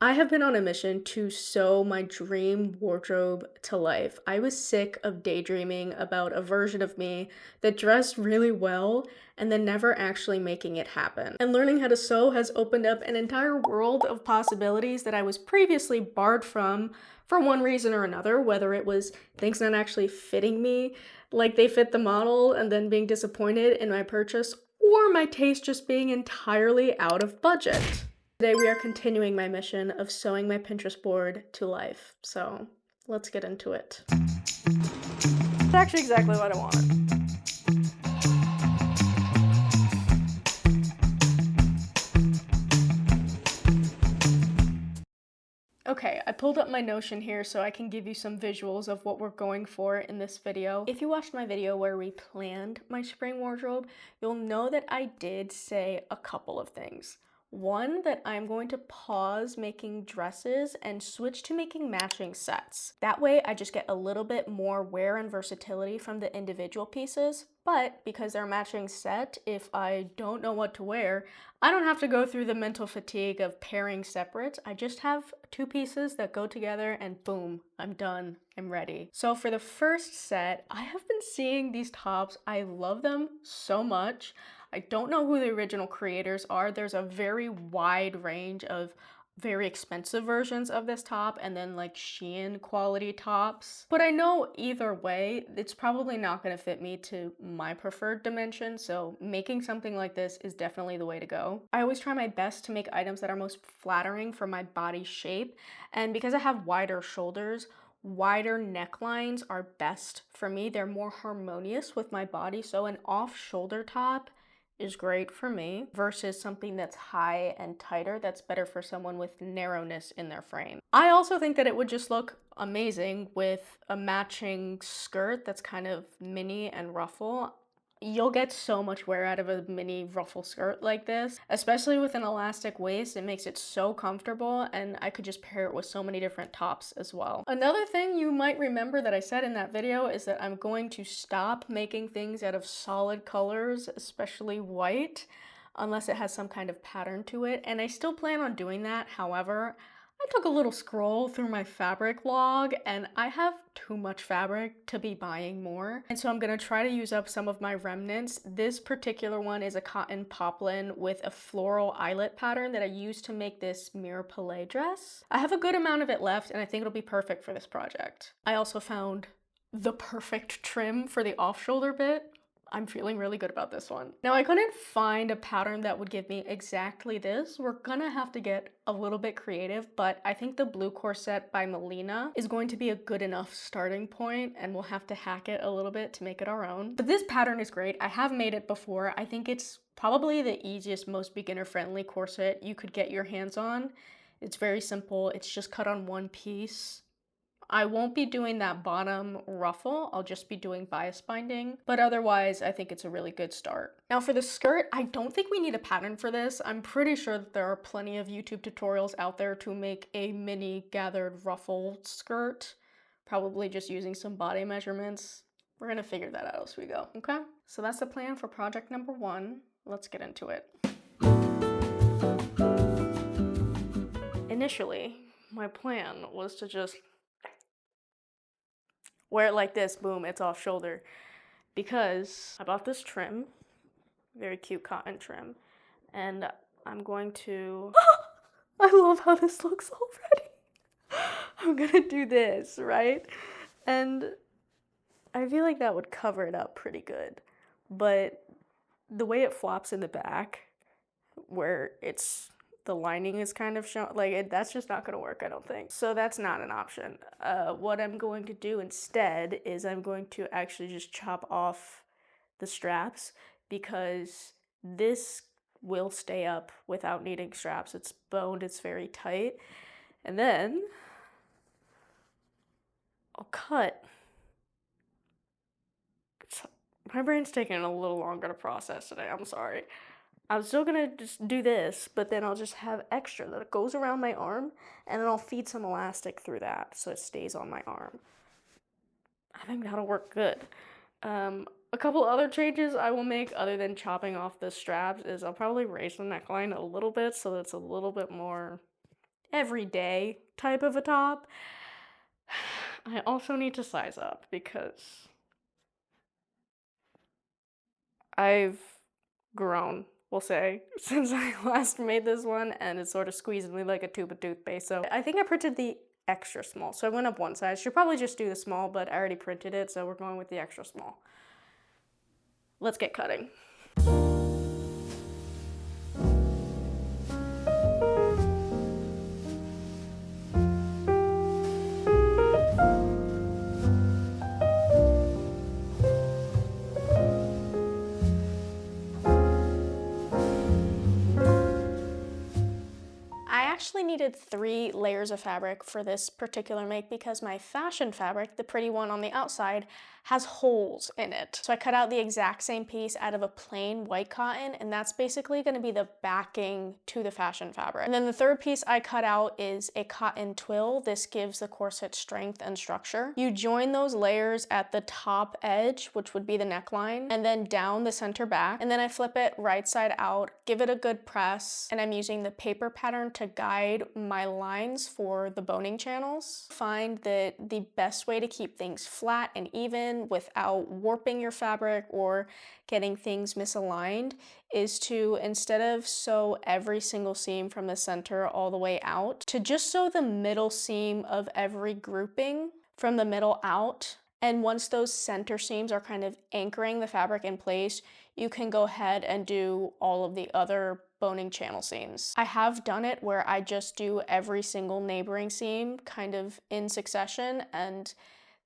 I have been on a mission to sew my dream wardrobe to life. I was sick of daydreaming about a version of me that dressed really well and then never actually making it happen. And learning how to sew has opened up an entire world of possibilities that I was previously barred from for one reason or another, whether it was things not actually fitting me like they fit the model and then being disappointed in my purchase, or my taste just being entirely out of budget. Today we are continuing my mission of sewing my Pinterest board to life. So let's get into it. It's actually exactly what I wanted. Okay, I pulled up my Notion here so I can give you some visuals of what we're going for in this video. If you watched my video where we planned my spring wardrobe, you'll know that I did say a couple of things. One, that I'm going to pause making dresses and switch to making matching sets. That way I just get a little bit more wear and versatility from the individual pieces, but because they're a matching set, if I don't know what to wear, I don't have to go through the mental fatigue of pairing separate. I just have two pieces that go together and boom, I'm done, I'm ready. So for the first set, I have been seeing these tops. I love them so much. I don't know who the original creators are. There's a very wide range of very expensive versions of this top and then like Shein quality tops. But I know either way, it's probably not going to fit me to my preferred dimension, so making something like this is definitely the way to go. I always try my best to make items that are most flattering for my body shape, and because I have wider shoulders, wider necklines are best for me. They're more harmonious with my body, so an off-shoulder top is great for me versus something that's high and tighter that's better for someone with narrowness in their frame. I also think that it would just look amazing with a matching skirt that's kind of mini and ruffle. You'll get so much wear out of a mini ruffle skirt like this, especially with an elastic waist. It makes it so comfortable, and I could just pair it with so many different tops as well. Another thing you might remember that I said in that video is that I'm going to stop making things out of solid colors, especially white, unless it has some kind of pattern to it, and I still plan on doing that. However, I took a little scroll through my fabric log and I have too much fabric to be buying more. And so I'm gonna try to use up some of my remnants. This particular one is a cotton poplin with a floral eyelet pattern that I used to make this mirror palette dress. I have a good amount of it left and I think it'll be perfect for this project. I also found the perfect trim for the off-shoulder bit. I'm feeling really good about this one. Now I couldn't find a pattern that would give me exactly this. We're gonna have to get a little bit creative, but I think the blue corset by Melina is going to be a good enough starting point, and we'll have to hack it a little bit to make it our own. But this pattern is great. I have made it before. I think it's probably the easiest, most beginner-friendly corset you could get your hands on. It's very simple. It's just cut on one piece. I won't be doing that bottom ruffle, I'll just be doing bias binding, but otherwise I think it's a really good start. Now for the skirt, I don't think we need a pattern for this. I'm pretty sure that there are plenty of YouTube tutorials out there to make a mini gathered ruffle skirt, probably just using some body measurements. We're gonna figure that out as we go, okay? So that's the plan for project number 1. Let's get into it. Initially, my plan was to just wear it like this, boom, it's off shoulder. Because I bought this trim, very cute cotton trim, and I'm going to, I love how this looks already. I'm gonna do this, right? And I feel like that would cover it up pretty good. But the way it flops in the back, where the lining is kind of shown, like that's just not gonna work, I don't think. So that's not an option. What I'm going to do instead is I'm going to actually just chop off the straps because this will stay up without needing straps. It's boned, it's very tight. And then I'll cut. My brain's taking a little longer to process today, I'm sorry. I'm still gonna just do this, but then I'll just have extra that goes around my arm, and then I'll feed some elastic through that so it stays on my arm. I think that'll work good. A couple other changes I will make other than chopping off the straps is I'll probably raise the neckline a little bit so that it's a little bit more everyday type of a top. I also need to size up because I've grown, we'll say, since I last made this one, and it's sort of squeezing me like a tube of toothpaste. So I think I printed the extra small, so I went up one size. Should probably just do the small, but I already printed it, so we're going with the extra small. Let's get cutting. I actually needed 3 layers of fabric for this particular make because my fashion fabric, the pretty one on the outside, has holes in it. So I cut out the exact same piece out of a plain white cotton, and that's basically going to be the backing to the fashion fabric. And then the third piece I cut out is a cotton twill. This gives the corset strength and structure. You join those layers at the top edge, which would be the neckline, and then down the center back. And then I flip it right side out, give it a good press, and I'm using the paper pattern to guide my lines for the boning channels. Find that the best way to keep things flat and even without warping your fabric or getting things misaligned is to, instead of sew every single seam from the center all the way out, to just sew the middle seam of every grouping from the middle out. And once those center seams are kind of anchoring the fabric in place, you can go ahead and do all of the other boning channel seams. I have done it where I just do every single neighboring seam kind of in succession, and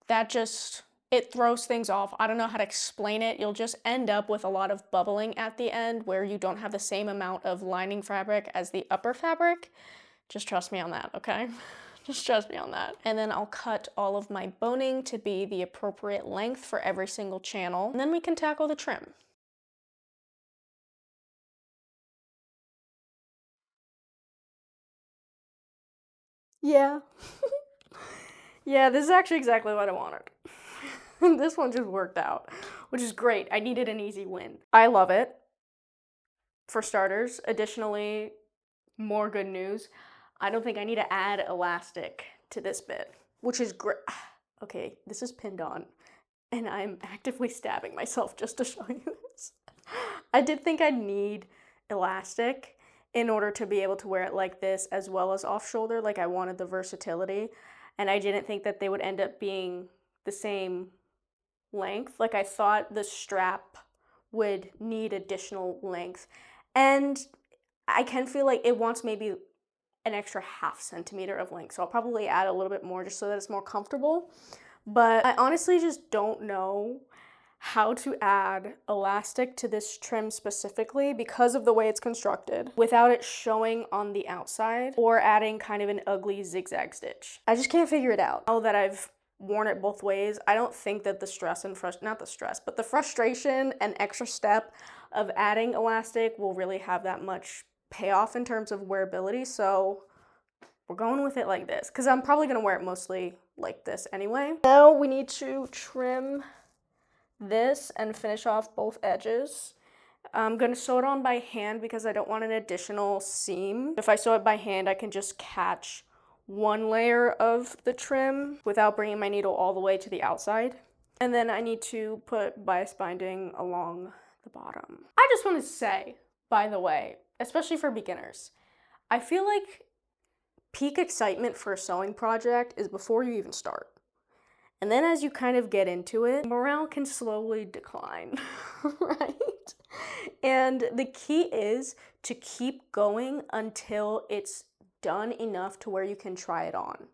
that just, it throws things off. I don't know how to explain it. You'll just end up with a lot of bubbling at the end where you don't have the same amount of lining fabric as the upper fabric. Just trust me on that, okay? Just trust me on that. And then I'll cut all of my boning to be the appropriate length for every single channel. And then we can tackle the trim. Yeah. Yeah, this is actually exactly what I wanted. This one just worked out, which is great. I needed an easy win. I love it, for starters. Additionally, more good news. I don't think I need to add elastic to this bit, which is great. Okay, this is pinned on, and I'm actively stabbing myself just to show you this. I did think I'd need elastic in order to be able to wear it like this as well as off shoulder. Like, I wanted the versatility, and I didn't think that they would end up being the same length. Like, I thought the strap would need additional length, and I can feel like it wants maybe an extra ½ centimeter of length, so I'll probably add a little bit more just so that it's more comfortable. But I honestly just don't know how to add elastic to this trim specifically because of the way it's constructed without it showing on the outside or adding kind of an ugly zigzag stitch. I just can't figure it out. Now that I've worn it both ways, I don't think that the the frustration and extra step of adding elastic will really have that much payoff in terms of wearability. So we're going with it like this because I'm probably gonna wear it mostly like this anyway. Now we need to trim this and finish off both edges. I'm gonna sew it on by hand because I don't want an additional seam. If I sew it by hand, I can just catch one layer of the trim without bringing my needle all the way to the outside. And then I need to put bias binding along the bottom. I just want to say, by the way, especially for beginners, I feel like peak excitement for a sewing project is before you even start. And then as you kind of get into it, morale can slowly decline, right? And the key is to keep going until it's done enough to where you can try it on.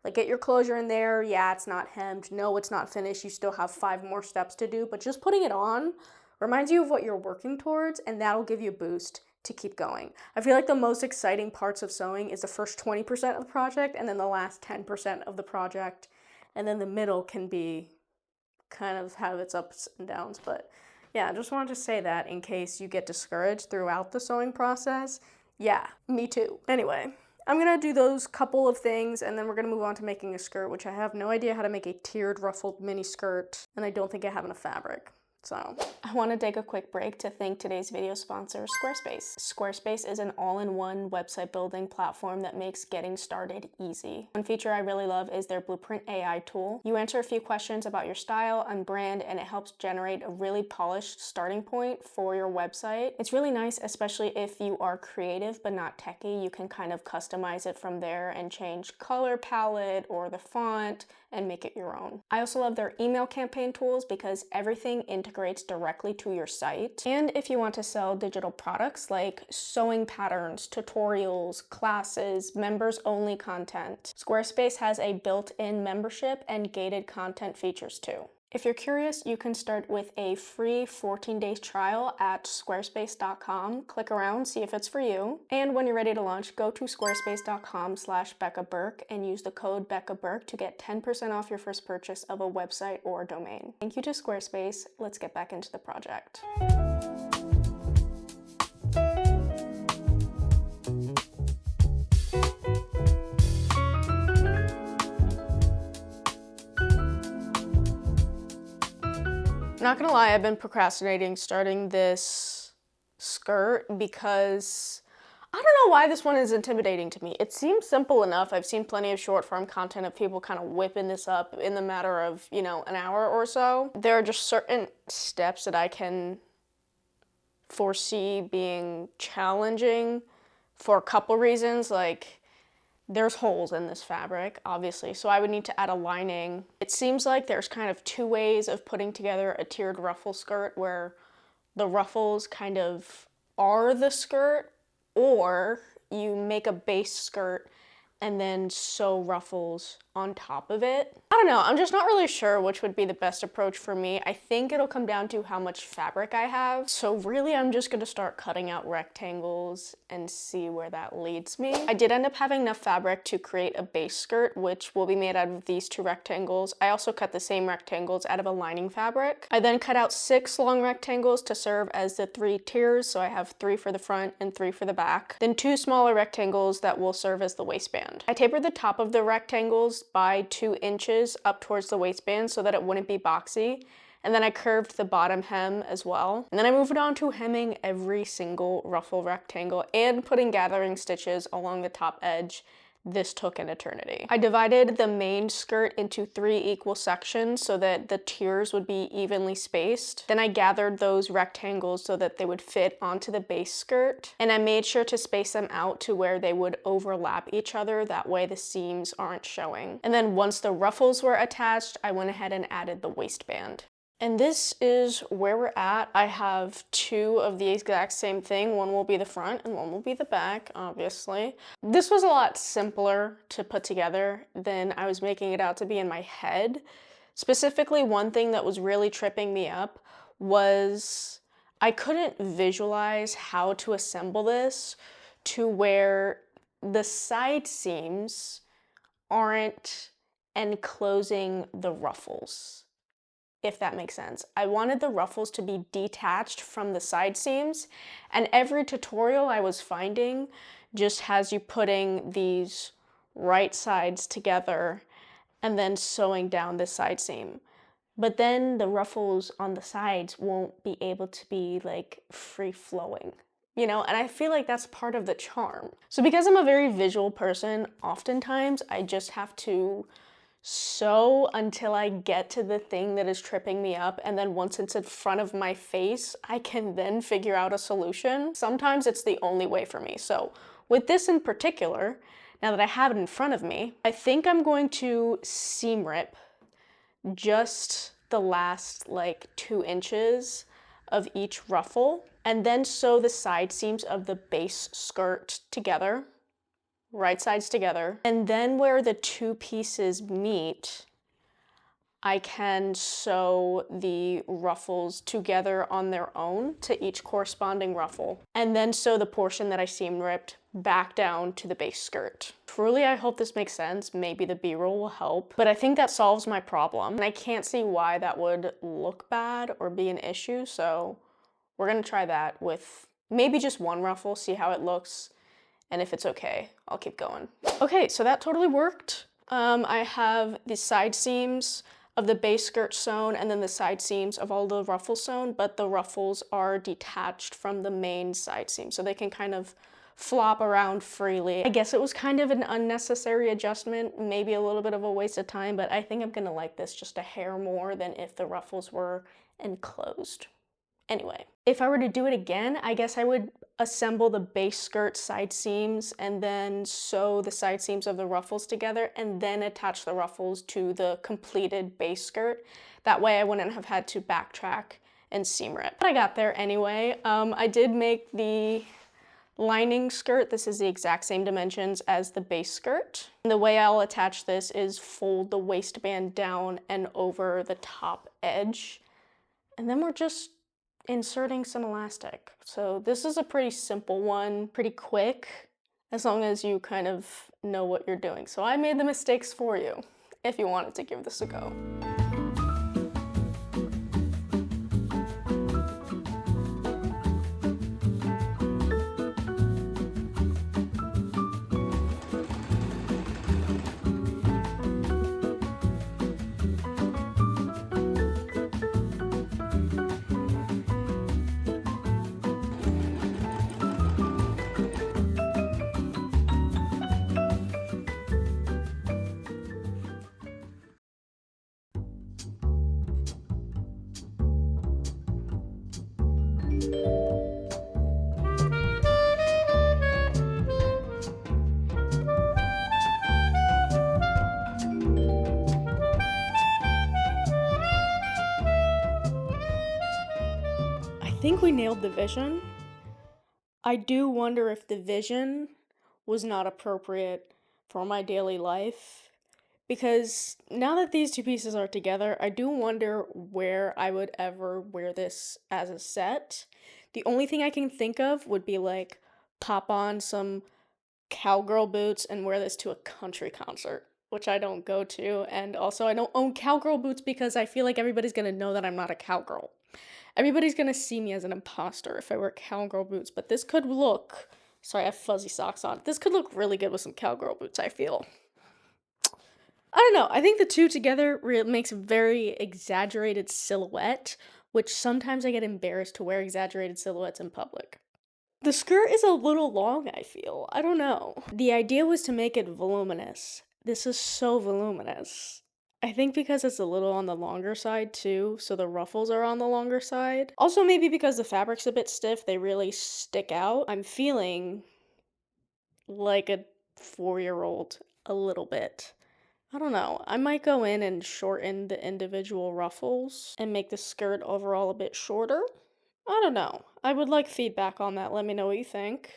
Like, get your closure in there. Yeah, it's not hemmed. No, it's not finished. You still have 5 more steps to do, but just putting it on reminds you of what you're working towards, and that'll give you a boost to keep going. I feel like the most exciting parts of sewing is the first 20% of the project and then the last 10% of the project. And then the middle can be kind of have its ups and downs. But yeah, I just wanted to say that in case you get discouraged throughout the sewing process. Yeah, me too. Anyway, I'm gonna do those couple of things and then we're gonna move on to making a skirt, which I have no idea how to make a tiered ruffled mini skirt, and I don't think I have enough fabric. So I want to take a quick break to thank today's video sponsor, Squarespace. Squarespace is an all-in-one website building platform that makes getting started easy. One feature I really love is their Blueprint AI tool. You answer a few questions about your style and brand, and it helps generate a really polished starting point for your website. It's really nice, especially if you are creative but not techie. You can kind of customize it from there and change color palette or the font and make it your own. I also love their email campaign tools because everything integrates directly to your site. And if you want to sell digital products like sewing patterns, tutorials, classes, members only content, Squarespace has a built-in membership and gated content features too. If you're curious, you can start with a free 14-day trial at squarespace.com. Click around, see if it's for you. And when you're ready to launch, go to squarespace.com/BeccaBurke and use the code BeccaBurke to get 10% off your first purchase of a website or domain. Thank you to Squarespace. Let's get back into the project. Not gonna lie, I've been procrastinating starting this skirt because I don't know why this one is intimidating to me. It seems simple enough. I've seen plenty of short form content of people kind of whipping this up in the matter of, an hour or so. There are just certain steps that I can foresee being challenging for a couple reasons. Like, there's holes in this fabric, obviously, so I would need to add a lining. It seems like there's kind of two ways of putting together a tiered ruffle skirt where the ruffles kind of are the skirt, or you make a base skirt and then sew ruffles on top of it. I don't know, I'm just not really sure which would be the best approach for me. I think it'll come down to how much fabric I have. So really, I'm just gonna start cutting out rectangles and see where that leads me. I did end up having enough fabric to create a base skirt, which will be made out of these two rectangles. I also cut the same rectangles out of a lining fabric. I then cut out 6 long rectangles to serve as the 3 tiers. So I have 3 for the front and 3 for the back. Then 2 smaller rectangles that will serve as the waistband. I tapered the top of the rectangles by 2 inches up towards the waistband so that it wouldn't be boxy. And then I curved the bottom hem as well. And then I moved on to hemming every single ruffle rectangle and putting gathering stitches along the top edge. This took an eternity. I divided the main skirt into 3 equal sections so that the tiers would be evenly spaced. Then I gathered those rectangles so that they would fit onto the base skirt. And I made sure to space them out to where they would overlap each other. That way the seams aren't showing. And then once the ruffles were attached, I went ahead and added the waistband. And this is where we're at. I have 2 of the exact same thing. One will be the front and one will be the back, obviously. This was a lot simpler to put together than I was making it out to be in my head. Specifically, one thing that was really tripping me up was I couldn't visualize how to assemble this to where the side seams aren't enclosing the ruffles, if that makes sense. I wanted the ruffles to be detached from the side seams, and every tutorial I was finding just has you putting these right sides together and then sewing down this side seam. But then the ruffles on the sides won't be able to be like free flowing, and I feel like that's part of the charm. So because I'm a very visual person, oftentimes I just have to sew until I get to the thing that is tripping me up, and then once it's in front of my face, I can then figure out a solution. Sometimes it's the only way for me. So with this in particular, now that I have it in front of me, I think I'm going to seam rip just the last 2 inches of each ruffle, and then sew the side seams of the base skirt together, right sides together. And then where the 2 pieces meet, I can sew the ruffles together on their own to each corresponding ruffle, and then sew the portion that I seam ripped back down to the base skirt. Truly, I hope this makes sense. Maybe the B-roll will help, but I think that solves my problem, and I can't see why that would look bad or be an issue, so we're gonna try that with maybe just 1 ruffle, see how it looks, and if it's okay, I'll keep going. Okay, so that totally worked. I have the side seams of the base skirt sewn and then the side seams of all the ruffles sewn, but the ruffles are detached from the main side seam, so they can kind of flop around freely. I guess it was kind of an unnecessary adjustment, maybe a little bit of a waste of time, but I think I'm gonna like this just a hair more than if the ruffles were enclosed. Anyway, if I were to do it again, I guess I would assemble the base skirt side seams and then sew the side seams of the ruffles together and then attach the ruffles to the completed base skirt. That way I wouldn't have had to backtrack and seam rip. But I got there anyway. I did make the lining skirt. This is the exact same dimensions as the base skirt. And the way I'll attach this is fold the waistband down and over the top edge. And then we're just inserting some elastic. So this is a pretty simple one, pretty quick, as long as you kind of know what you're doing. So I made the mistakes for you if you wanted to give this a go. I think we nailed the vision. I do wonder if the vision was not appropriate for my daily life, because now that these two pieces are together, I do wonder where I would ever wear this as a set. The only thing I can think of would be like pop on some cowgirl boots and wear this to a country concert, which I don't go to, and also I don't own cowgirl boots because I feel like everybody's gonna know that I'm not a cowgirl. Everybody's gonna see me as an imposter if I wear cowgirl boots, but this could look, sorry, I have fuzzy socks on. This could look really good with some cowgirl boots, I feel. I don't know, I think the two together makes a very exaggerated silhouette, which sometimes I get embarrassed to wear exaggerated silhouettes in public. The skirt is a little long, I feel. I don't know. The idea was to make it voluminous. This is so voluminous. I think because it's a little on the longer side too, so the ruffles are on the longer side. Also maybe because the fabric's a bit stiff, they really stick out. I'm feeling like a 4-year-old a little bit. I don't know. I might go in and shorten the individual ruffles and make the skirt overall a bit shorter. I don't know. I would like feedback on that. Let me know what you think.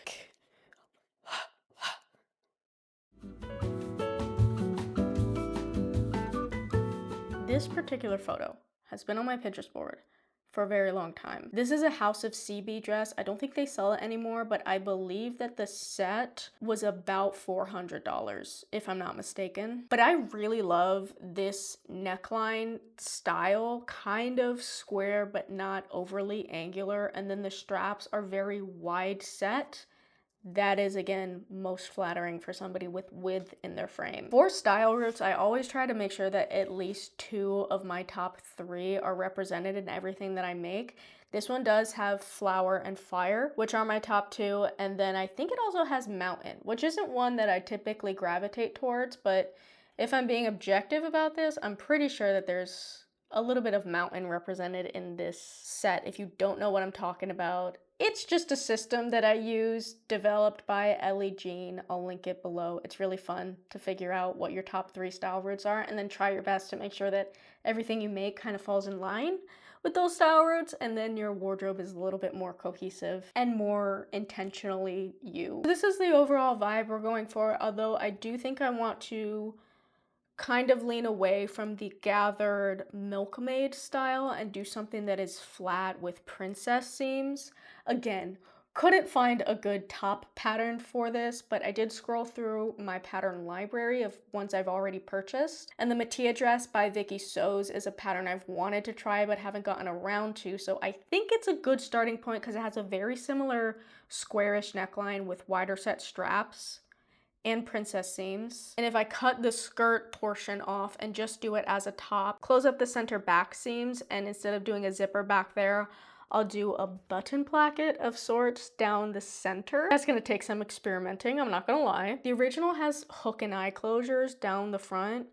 This particular photo has been on my Pinterest board for a very long time. This is a House of CB dress. I don't think they sell it anymore, but I believe that the set was about $400, if I'm not mistaken. But I really love this neckline style, kind of square, but not overly angular. And then the straps are very wide set. That is, again, most flattering for somebody with width in their frame. For style roots, I always try to make sure that at least 2 of my top 3 are represented in everything that I make. This one does have flower and fire, which are my top 2, and then I think it also has mountain, which isn't one that I typically gravitate towards, but if I'm being objective about this, I'm pretty sure that there's a little bit of mountain represented in this set. If you don't know what I'm talking about, it's just a system that I use, developed by Ellie Jean. I'll link it below. It's really fun to figure out what your top 3 style roots are and then try your best to make sure that everything you make kind of falls in line with those style roots, and then your wardrobe is a little bit more cohesive and more intentionally you. This is the overall vibe we're going for, although I do think I want to kind of lean away from the gathered milkmaid style and do something that is flat with princess seams. Again, couldn't find a good top pattern for this, but I did scroll through my pattern library of ones I've already purchased. And the Mattia dress by Vicky Sews is a pattern I've wanted to try but haven't gotten around to. So I think it's a good starting point because it has a very similar squarish neckline with wider set straps. and princess seams. And if I cut the skirt portion off and just do it as a top, close up the center back seams, and instead of doing a zipper back there, I'll do a button placket of sorts down the center. That's gonna take some experimenting, I'm not gonna lie. The original has hook and eye closures down the front.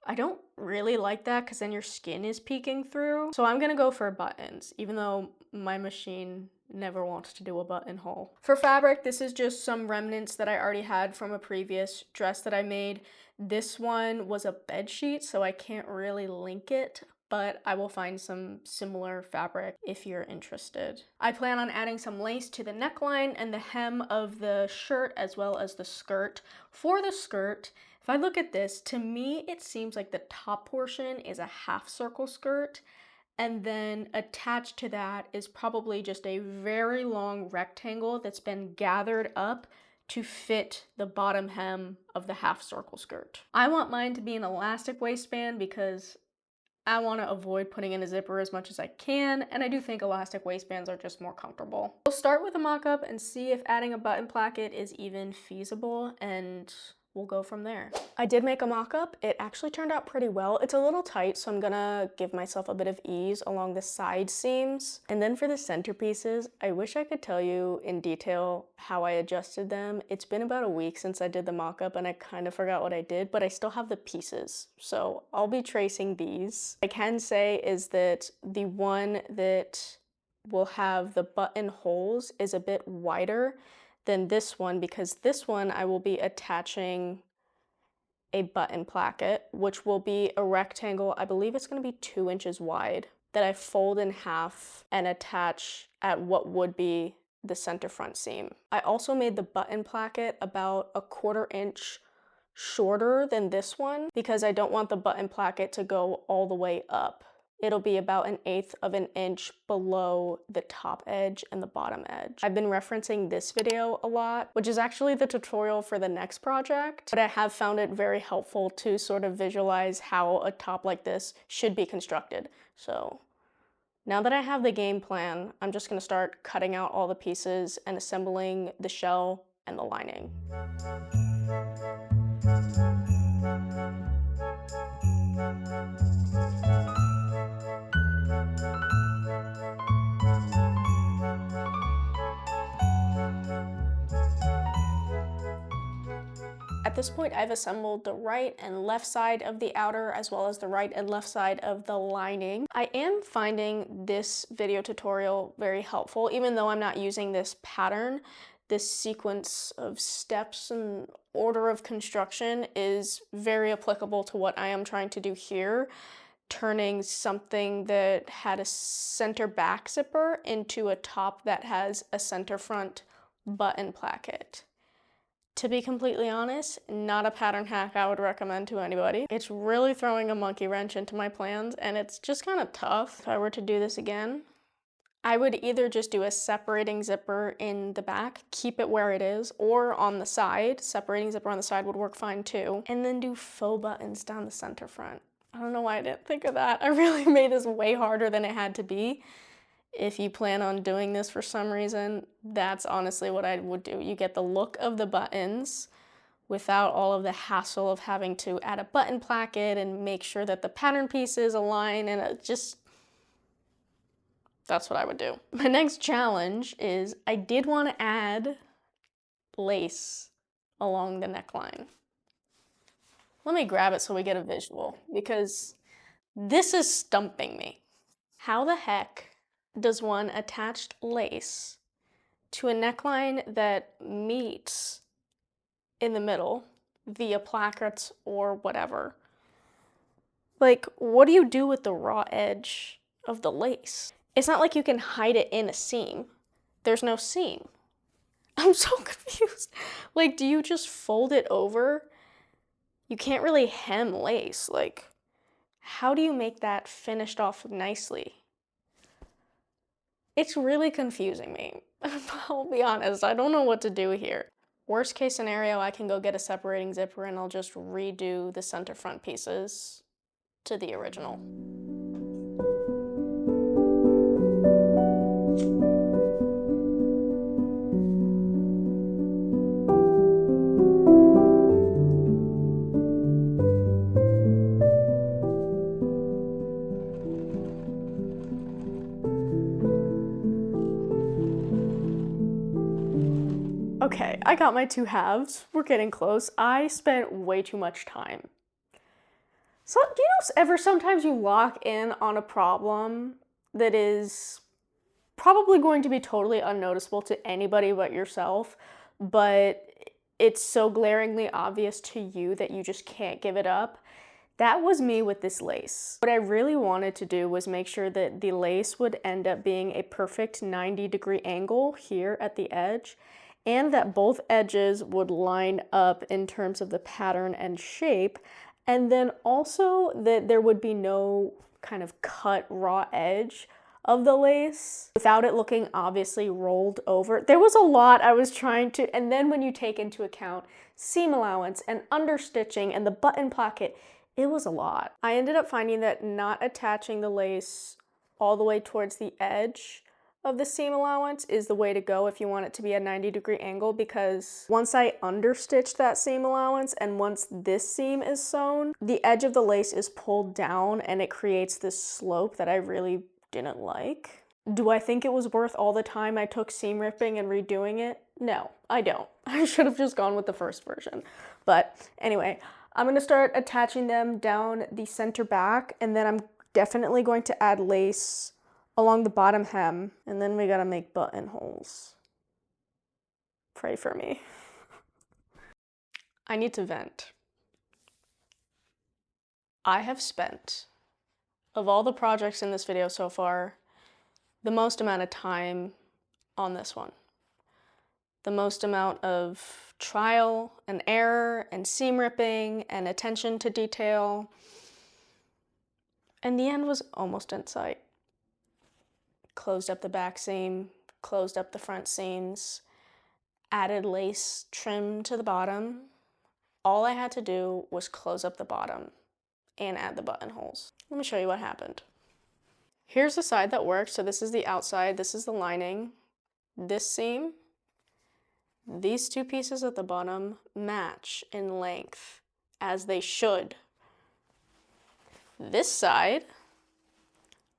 I don't really like that because then your skin is peeking through. So I'm gonna go for buttons, even though my machine never wants to do a buttonhole. For fabric, this is just some remnants that I already had from a previous dress that I made. This one was a bed sheet, so I can't really link it, but I will find some similar fabric if you're interested. I plan on adding some lace to the neckline and the hem of the shirt as well as the skirt. For the skirt, if I look at this, to me it seems like the top portion is a half circle skirt, and then attached to that is probably just a very long rectangle that's been gathered up to fit the bottom hem of the half circle skirt. I want mine to be an elastic waistband because I want to avoid putting in a zipper as much as I can, and I do think elastic waistbands are just more comfortable. We'll start with a mock-up and see if adding a button placket is even feasible, and we'll go from there. I did make a mock-up. It actually turned out pretty well. It's a little tight, so I'm gonna give myself a bit of ease along the side seams. And then for the centerpieces, I wish I could tell you in detail how I adjusted them. It's been about a week since I did the mock-up and I kind of forgot what I did, but I still have the pieces. So I'll be tracing these. What I can say is that the one that will have the button holes is a bit wider than this one, because this one I will be attaching a button placket, which will be a rectangle. I believe it's going to be 2 inches wide, that I fold in half and attach at what would be the center front seam. I also made the button placket about a 1/4 inch shorter than this one because I don't want the button placket to go all the way up. It'll be about 1/8 of an inch below the top edge and the bottom edge. I've been referencing this video a lot, which is actually the tutorial for the next project, but I have found it very helpful to sort of visualize how a top like this should be constructed. So now that I have the game plan, I'm just gonna start cutting out all the pieces and assembling the shell and the lining. At this point, I've assembled the right and left side of the outer as well as the right and left side of the lining. I am finding this video tutorial very helpful, even though I'm not using this pattern. This sequence of steps and order of construction is very applicable to what I am trying to do here, turning something that had a center back zipper into a top that has a center front button placket. To be completely honest, not a pattern hack I would recommend to anybody. It's really throwing a monkey wrench into my plans, and it's just kind of tough. If I were to do this again, I would either just do a separating zipper in the back, keep it where it is, or on the side. Separating zipper on the side would work fine too. And then do faux buttons down the center front. I don't know why I didn't think of that. I really made this way harder than it had to be. If you plan on doing this for some reason, that's honestly what I would do. You get the look of the buttons without all of the hassle of having to add a button placket and make sure that the pattern pieces align, and it just, that's what I would do. My next challenge is I did want to add lace along the neckline. Let me grab it so we get a visual, because this is stumping me. How the heck does one attach lace to a neckline that meets in the middle via plackets or whatever? Like, what do you do with the raw edge of the lace? It's not like you can hide it in a seam. There's no seam. I'm so confused. Like, do you just fold it over? You can't really hem lace. Like, how do you make that finished off nicely? It's really confusing me. I'll be honest, I don't know what to do here. Worst case scenario, I can go get a separating zipper and I'll just redo the center front pieces to the original. Okay, I got my 2 halves. We're getting close. I spent way too much time. So, do you know ever sometimes you lock in on a problem that is probably going to be totally unnoticeable to anybody but yourself, but it's so glaringly obvious to you that you just can't give it up? That was me with this lace. What I really wanted to do was make sure that the lace would end up being a perfect 90-degree angle here at the edge, and that both edges would line up in terms of the pattern and shape, and then also that there would be no kind of cut raw edge of the lace without it looking obviously rolled over. There was a lot I was trying to, and then when you take into account seam allowance and understitching and the button placket, it was a lot. I ended up finding that not attaching the lace all the way towards the edge of the seam allowance is the way to go if you want it to be a 90-degree angle, because once I understitched that seam allowance and once this seam is sewn, the edge of the lace is pulled down and it creates this slope that I really didn't like. Do I think it was worth all the time I took seam ripping and redoing it? No, I don't. I should have just gone with the first version. But anyway, I'm gonna start attaching them down the center back, and then I'm definitely going to add lace along the bottom hem, and then we gotta make buttonholes. Pray for me. I need to vent. I have spent, of all the projects in this video so far, the most amount of time on this one. The most amount of trial and error and seam ripping and attention to detail. And the end was almost in sight. Closed up the back seam, closed up the front seams, added lace trim to the bottom. All I had to do was close up the bottom and add the buttonholes. Let me show you what happened. Here's the side that works. So this is the outside, this is the lining. This seam, these 2 pieces at the bottom match in length, as they should. This side,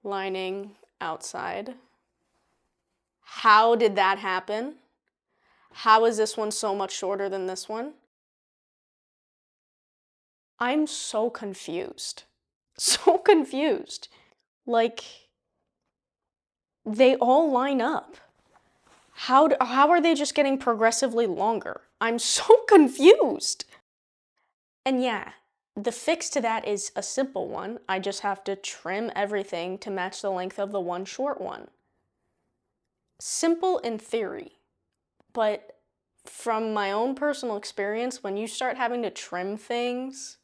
lining, outside. How did that happen? How is this one so much shorter than this one? I'm so confused. So confused. Like, they all line up. How are they just getting progressively longer? I'm so confused. And yeah, the fix to that is a simple one. I just have to trim everything to match the length of the one short one. Simple in theory, but from my own personal experience, when you start having to trim things,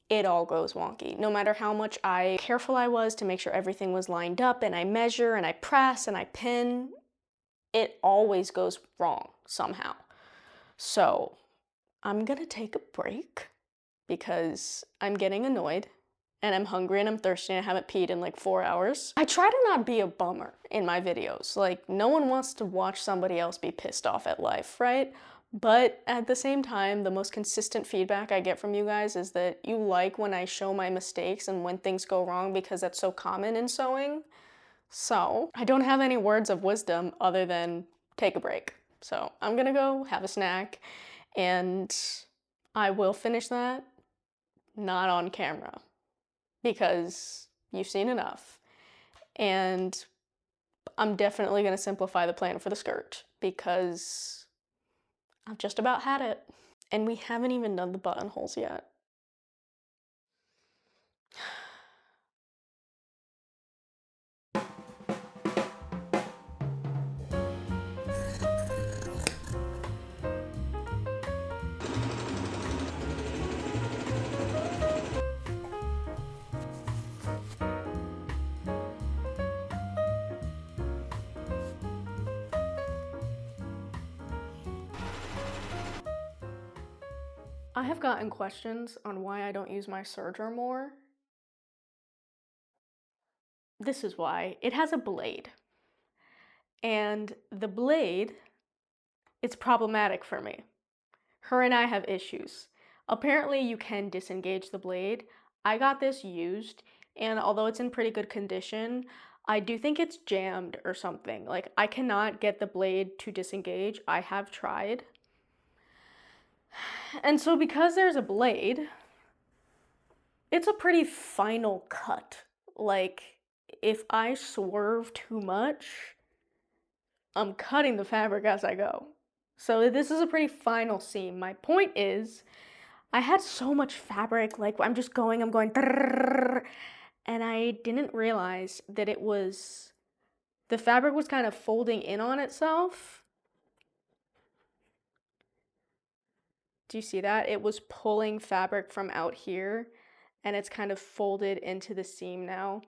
it all goes wonky. No matter how much careful I was to make sure everything was lined up, and I measure and I press and I pin, it always goes wrong somehow. So I'm gonna take a break because I'm getting annoyed and I'm hungry and I'm thirsty and I haven't peed in like 4 hours. I try to not be a bummer in my videos. Like, no one wants to watch somebody else be pissed off at life, right? But at the same time, the most consistent feedback I get from you guys is that you like when I show my mistakes and when things go wrong, because that's so common in sewing. So I don't have any words of wisdom other than take a break. So I'm gonna go have a snack, and I will finish that, not on camera, because you've seen enough. And I'm definitely gonna simplify the plan for the skirt because I've just about had it. And we haven't even done the buttonholes yet. I have gotten questions on why I don't use my serger more. This is why. It has a blade. And the blade, it's problematic for me. Her and I have issues. Apparently you can disengage the blade. I got this used, and although it's in pretty good condition, I do think it's jammed or something. Like, I cannot get the blade to disengage. I have tried. And so because there's a blade, it's a pretty final cut. Like, if I swerve too much, I'm cutting the fabric as I go. So this is a pretty final seam. My point is, I had so much fabric, like I'm going, and I didn't realize that the fabric was kind of folding in on itself. Do you see that? It was pulling fabric from out here, and it's kind of folded into the seam now.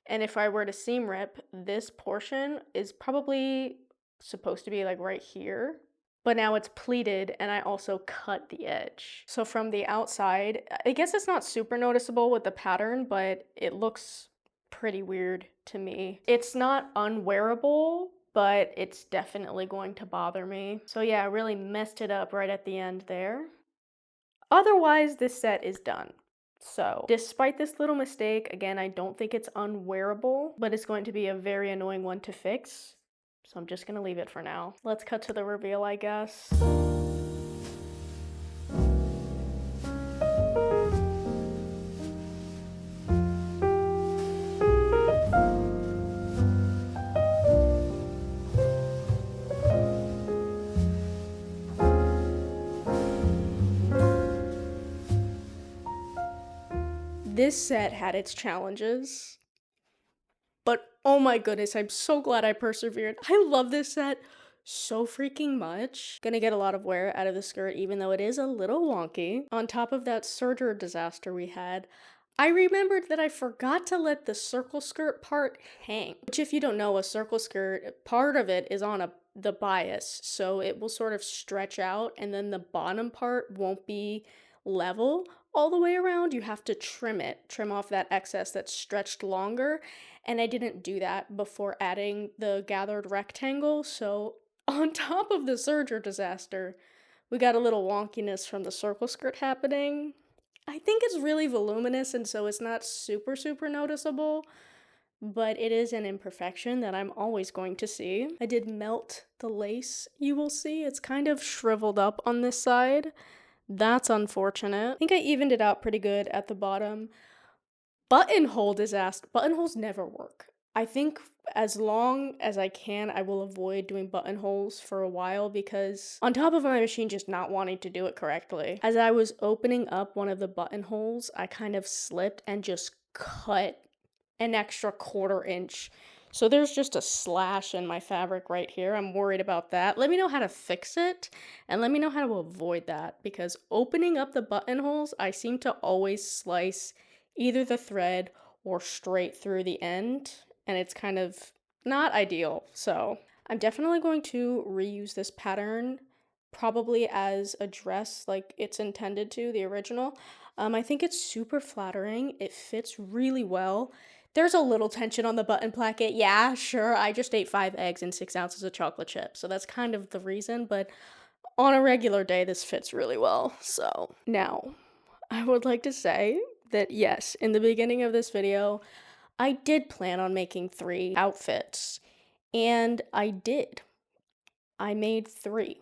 And if I were to seam rip, this portion is probably supposed to be like right here, but now it's pleated and I also cut the edge. So from the outside, I guess it's not super noticeable with the pattern, but it looks pretty weird to me. It's not unwearable, but it's definitely going to bother me. So yeah, I really messed it up right at the end there. Otherwise, this set is done. So, despite this little mistake, again, I don't think it's unwearable, but it's going to be a very annoying one to fix. So I'm just gonna leave it for now. Let's cut to the reveal, I guess. This set had its challenges, but oh my goodness, I'm so glad I persevered. I love this set so freaking much. Gonna get a lot of wear out of the skirt, even though it is a little wonky. On top of that serger disaster we had, I remembered that I forgot to let the circle skirt part hang. Which, if you don't know, a circle skirt, part of it is on the bias, so it will sort of stretch out, and then the bottom part won't be level all the way around. You have to trim off that excess that's stretched longer, and I didn't do that before adding the gathered rectangle, so on top of the serger disaster, we got a little wonkiness from the circle skirt happening. I think it's really voluminous, and so it's not super noticeable, but it is an imperfection that I'm always going to see. I did melt the lace, you will see. It's kind of shriveled up on this side. That's unfortunate. I think I evened it out pretty good at the bottom. Buttonhole disaster. Buttonholes never work. I think as long as I can, I will avoid doing buttonholes for a while, because on top of my machine just not wanting to do it correctly, as I was opening up one of the buttonholes, I kind of slipped and just cut an extra 1/4 inch. So there's just a slash in my fabric right here. I'm worried about that. Let me know how to fix it, and let me know how to avoid that, because opening up the buttonholes, I seem to always slice either the thread or straight through the end, and it's kind of not ideal. So I'm definitely going to reuse this pattern, probably as a dress like it's intended to, the original. I think it's super flattering. It fits really well. There's a little tension on the button placket. Yeah, sure, I just ate 5 eggs and 6 ounces of chocolate chip, so that's kind of the reason, but on a regular day, this fits really well. So now, I would like to say that yes, in the beginning of this video, I did plan on making 3 outfits, and I did. I made 3.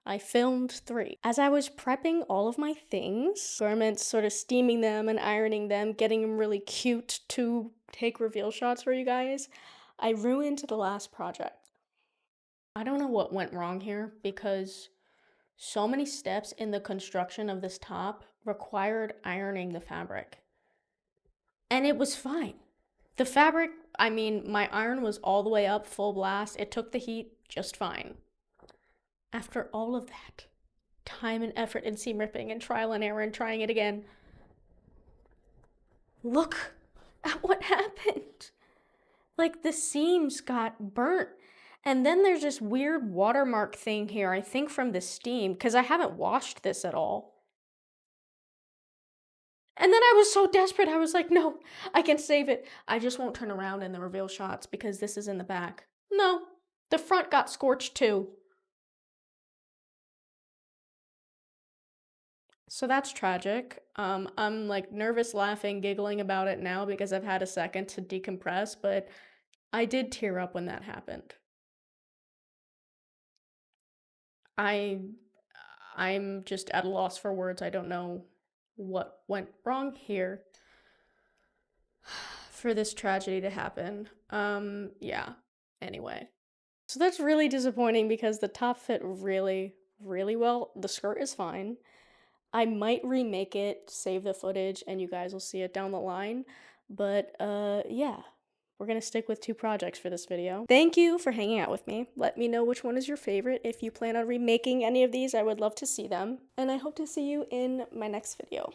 I filmed 3. As I was prepping all of my things, garments, sort of steaming them and ironing them, getting them really cute to take reveal shots for you guys, I ruined the last project. I don't know what went wrong here, because so many steps in the construction of this top required ironing the fabric. And it was fine. The fabric, I mean, my iron was all the way up, full blast. It took the heat just fine. After all of that time and effort and seam ripping and trial and error and trying it again, look at what happened. Like, the seams got burnt. And then there's this weird watermark thing here, I think from the steam, because I haven't washed this at all. And then I was so desperate, I was like, no, I can save it. I just won't turn around in the reveal shots because this is in the back. No, the front got scorched too. So that's tragic. I'm like nervous laughing, giggling about it now because I've had a second to decompress, but I did tear up when that happened. I'm just at a loss for words. I don't know what went wrong here for this tragedy to happen. Yeah. Anyway. So that's really disappointing because the top fit really, really well. The skirt is fine. I might remake it, save the footage, and you guys will see it down the line. But yeah, we're gonna stick with 2 projects for this video. Thank you for hanging out with me. Let me know which one is your favorite. If you plan on remaking any of these, I would love to see them. And I hope to see you in my next video.